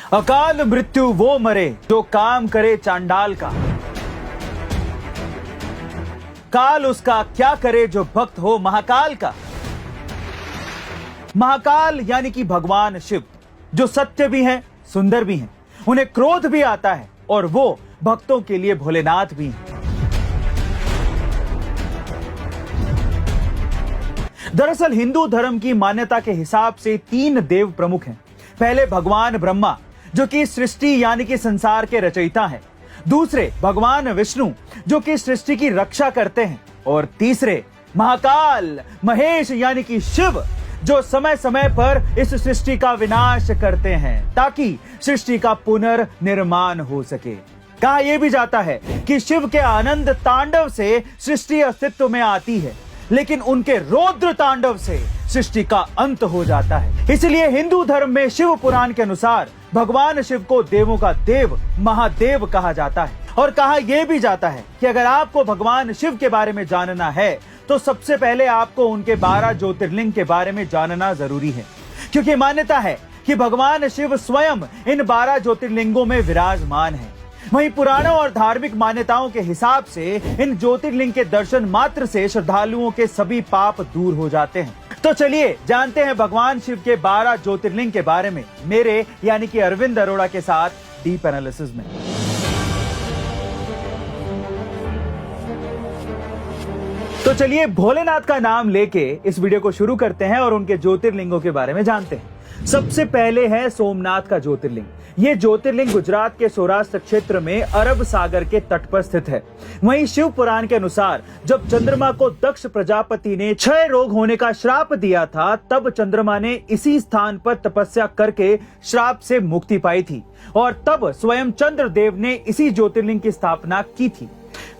अकाल मृत्यु वो मरे जो काम करे चांडाल का, काल उसका क्या करे जो भक्त हो महाकाल का। महाकाल यानी कि भगवान शिव, जो सत्य भी हैं, सुंदर भी हैं, उन्हें क्रोध भी आता है और वो भक्तों के लिए भोलेनाथ भी हैं। दरअसल हिंदू धर्म की मान्यता के हिसाब से 3 देव प्रमुख हैं। पहले भगवान ब्रह्मा, जो कि सृष्टि यानी कि संसार के रचयिता हैं। दूसरे भगवान विष्णु, जो कि सृष्टि की रक्षा करते हैं। और तीसरे महाकाल महेश यानी कि शिव, जो समय समय पर इस सृष्टि का विनाश करते हैं ताकि सृष्टि का पुनर्निर्माण हो सके। कहा यह भी जाता है कि शिव के आनंद तांडव से सृष्टि अस्तित्व में आती है, लेकिन उनके रौद्र तांडव से सृष्टि का अंत हो जाता है। इसलिए हिंदू धर्म में शिव पुराण के अनुसार भगवान शिव को देवों का देव महादेव कहा जाता है। और कहा यह भी जाता है कि अगर आपको भगवान शिव के बारे में जानना है तो सबसे पहले आपको उनके 12 ज्योतिर्लिंग के बारे में जानना जरूरी है, क्योंकि मान्यता है कि भगवान शिव स्वयं इन 12 ज्योतिर्लिंगों में विराजमान है। वहीं पुराणों और धार्मिक मान्यताओं के हिसाब से इन ज्योतिर्लिंग के दर्शन मात्र से श्रद्धालुओं के सभी पाप दूर हो जाते हैं। तो चलिए जानते हैं भगवान शिव के 12 ज्योतिर्लिंग के बारे में मेरे यानी कि अरविंद अरोड़ा के साथ डीप एनालिसिस में। तो चलिए भोलेनाथ का नाम लेके इस वीडियो को शुरू करते हैं और उनके ज्योतिर्लिंगों के बारे में जानते हैं। सबसे पहले है सोमनाथ का ज्योतिर्लिंग। ये ज्योतिर्लिंग गुजरात के सौराष्ट्र क्षेत्र में अरब सागर के तट पर स्थित है। वहीं शिव पुराण के अनुसार जब चंद्रमा को दक्ष प्रजापति ने क्षय रोग होने का श्राप दिया था, तब चंद्रमा ने इसी स्थान पर तपस्या करके श्राप से मुक्ति पाई थी और तब स्वयं चंद्रदेव ने इसी ज्योतिर्लिंग की स्थापना की थी।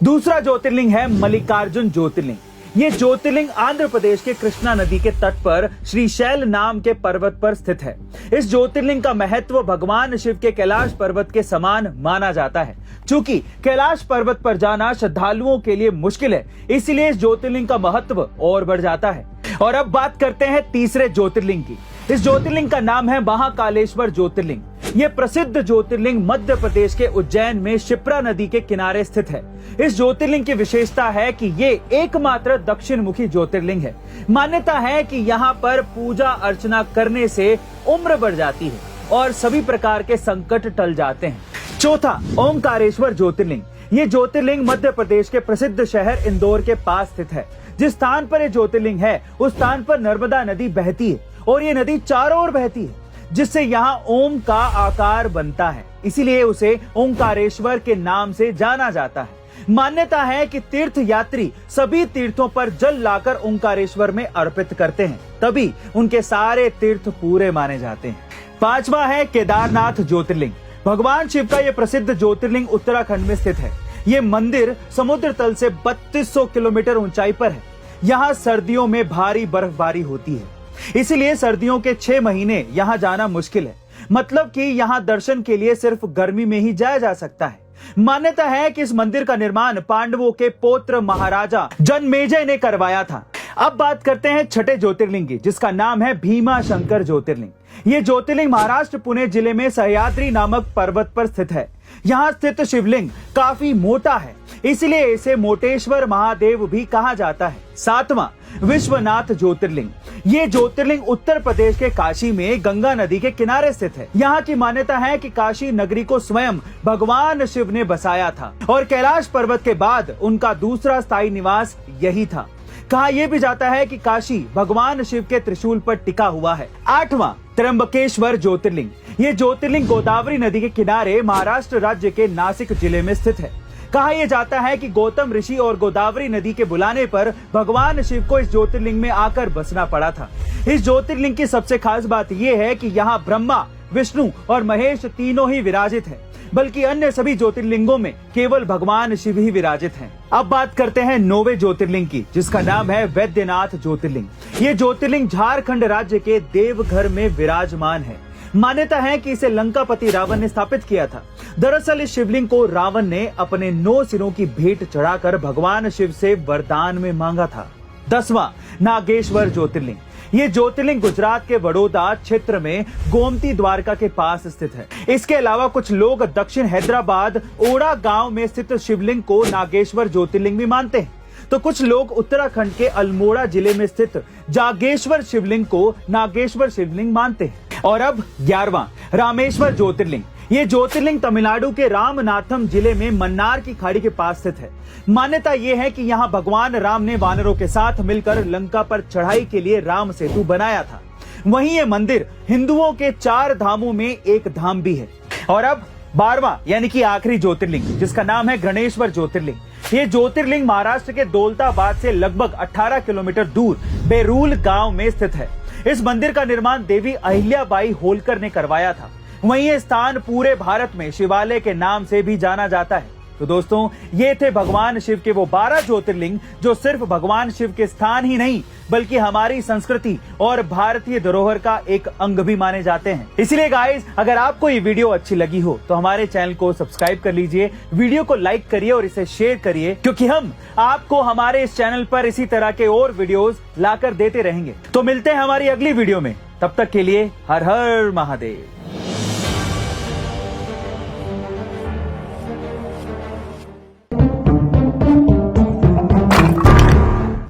दूसरा ज्योतिर्लिंग है मल्लिकार्जुन ज्योतिर्लिंग। ये ज्योतिर्लिंग आंध्र प्रदेश के कृष्णा नदी के तट पर श्रीशैल नाम के पर्वत पर स्थित है। इस ज्योतिर्लिंग का महत्व भगवान शिव के कैलाश पर्वत के समान माना जाता है। चूंकि कैलाश पर्वत पर जाना श्रद्धालुओं के लिए मुश्किल है, इसलिए इस ज्योतिर्लिंग का महत्व और बढ़ जाता है। और अब बात करते हैं तीसरे ज्योतिर्लिंग की। इस ज्योतिर्लिंग का नाम है महाकालेश्वर ज्योतिर्लिंग। ये प्रसिद्ध ज्योतिर्लिंग मध्य प्रदेश के उज्जैन में शिप्रा नदी के किनारे स्थित है। इस ज्योतिर्लिंग की विशेषता है कि ये एकमात्र दक्षिण मुखी ज्योतिर्लिंग है। मान्यता है कि यहाँ पर पूजा अर्चना करने से उम्र बढ़ जाती है और सभी प्रकार के संकट टल जाते हैं। चौथा ओंकारेश्वर ज्योतिर्लिंग। ये ज्योतिर्लिंग मध्य प्रदेश के प्रसिद्ध शहर इंदौर के पास स्थित है। जिस स्थान पर ये ज्योतिर्लिंग है उस स्थान पर नर्मदा नदी बहती है और ये नदी चारों ओर बहती है, जिससे यहाँ ओम का आकार बनता है। इसीलिए उसे ओंकारेश्वर के नाम से जाना जाता है। मान्यता है कि तीर्थ यात्री सभी तीर्थों पर जल लाकर ओंकारेश्वर में अर्पित करते हैं, तभी उनके सारे तीर्थ पूरे माने जाते हैं। पांचवा है केदारनाथ ज्योतिर्लिंग। भगवान शिव का यह प्रसिद्ध ज्योतिर्लिंग उत्तराखंड में स्थित है। ये मंदिर समुद्र तल से 3200 किलोमीटर ऊंचाई पर है। यहाँ सर्दियों में भारी बर्फबारी होती है, इसलिए सर्दियों के 6 महीने यहाँ जाना मुश्किल है। मतलब कि यहाँ दर्शन के लिए सिर्फ गर्मी में ही जाया जा सकता है। मान्यता है कि इस मंदिर का निर्माण पांडवों के पौत्र महाराजा जनमेजय ने करवाया था। अब बात करते हैं छठे ज्योतिर्लिंग की, जिसका नाम है भीमा शंकर ज्योतिर्लिंग। ये ज्योतिर्लिंग महाराष्ट्र पुणे जिले में सह्याद्री नामक पर्वत पर स्थित है। यहाँ स्थित शिवलिंग काफी मोटा है, इसलिए इसे मोटेश्वर महादेव भी कहा जाता है। सातवां विश्वनाथ ज्योतिर्लिंग। ये ज्योतिर्लिंग उत्तर प्रदेश के काशी में गंगा नदी के किनारे स्थित है। यहाँ की मान्यता है कि काशी नगरी को स्वयं भगवान शिव ने बसाया था और कैलाश पर्वत के बाद उनका दूसरा स्थायी निवास यही था। कहा यह भी जाता है कि काशी भगवान शिव के त्रिशूल पर टिका हुआ है। आठवां त्र्यंबकेश्वर ज्योतिर्लिंग। ये ज्योतिर्लिंग गोदावरी नदी के किनारे महाराष्ट्र राज्य के नासिक जिले में स्थित है। कहा यह जाता है कि गौतम ऋषि और गोदावरी नदी के बुलाने पर भगवान शिव को इस ज्योतिर्लिंग में आकर बसना पड़ा था। इस ज्योतिर्लिंग की सबसे खास बात यह है कि यहाँ ब्रह्मा, विष्णु और महेश तीनों ही विराजित हैं, बल्कि अन्य सभी ज्योतिर्लिंगों में केवल भगवान शिव ही विराजित हैं। अब बात करते हैं 9वें ज्योतिर्लिंग की, जिसका नाम है वैद्यनाथ ज्योतिर्लिंग। ये ज्योतिर्लिंग झारखंड राज्य के देवघर में विराजमान है। मान्यता है कि इसे लंकापति रावण ने स्थापित किया था। दरअसल इस शिवलिंग को रावण ने अपने 9 सिरों की भेंट चढ़ाकर भगवान शिव से वरदान में मांगा था। 10वां नागेश्वर ज्योतिर्लिंग। ये ज्योतिर्लिंग गुजरात के बड़ौदा क्षेत्र में गोमती द्वारका के पास स्थित है। इसके अलावा कुछ लोग दक्षिण हैदराबाद ओड़ा गांव में स्थित शिवलिंग को नागेश्वर ज्योतिर्लिंग भी मानते हैं, तो कुछ लोग उत्तराखंड के अल्मोड़ा जिले में स्थित जागेश्वर शिवलिंग को नागेश्वर शिवलिंग मानते हैं। और अब 11वां रामेश्वर ज्योतिर्लिंग। ये ज्योतिर्लिंग तमिलनाडु के रामनाथम जिले में मन्नार की खाड़ी के पास स्थित है। मान्यता यह है कि यहाँ भगवान राम ने वानरों के साथ मिलकर लंका पर चढ़ाई के लिए राम सेतु बनाया था। वहीं ये मंदिर हिंदुओं के 4 धामों में एक धाम भी है। और अब 12वां यानी कि आखिरी ज्योतिर्लिंग, जिसका नाम है गणेश्वर ज्योतिर्लिंग। ये ज्योतिर्लिंग महाराष्ट्र के दौलताबाद से लगभग 18 किलोमीटर दूर बेरूल गांव में स्थित है। इस मंदिर का निर्माण देवी अहिल्याबाई होलकर ने करवाया था। वहीं ये स्थान पूरे भारत में शिवालय के नाम से भी जाना जाता है। तो दोस्तों, ये थे भगवान शिव के वो 12 ज्योतिर्लिंग जो सिर्फ भगवान शिव के स्थान ही नहीं बल्कि हमारी संस्कृति और भारतीय धरोहर का एक अंग भी माने जाते हैं। इसलिए गाइस, अगर आपको ये वीडियो अच्छी लगी हो तो हमारे चैनल को सब्सक्राइब कर लीजिए, वीडियो को लाइक करिए और इसे शेयर करिए, क्योंकि हम आपको हमारे इस चैनल पर इसी तरह के और वीडियोस लाकर देते रहेंगे। तो मिलते हैं हमारी अगली वीडियो में, तब तक के लिए हर हर महादेव।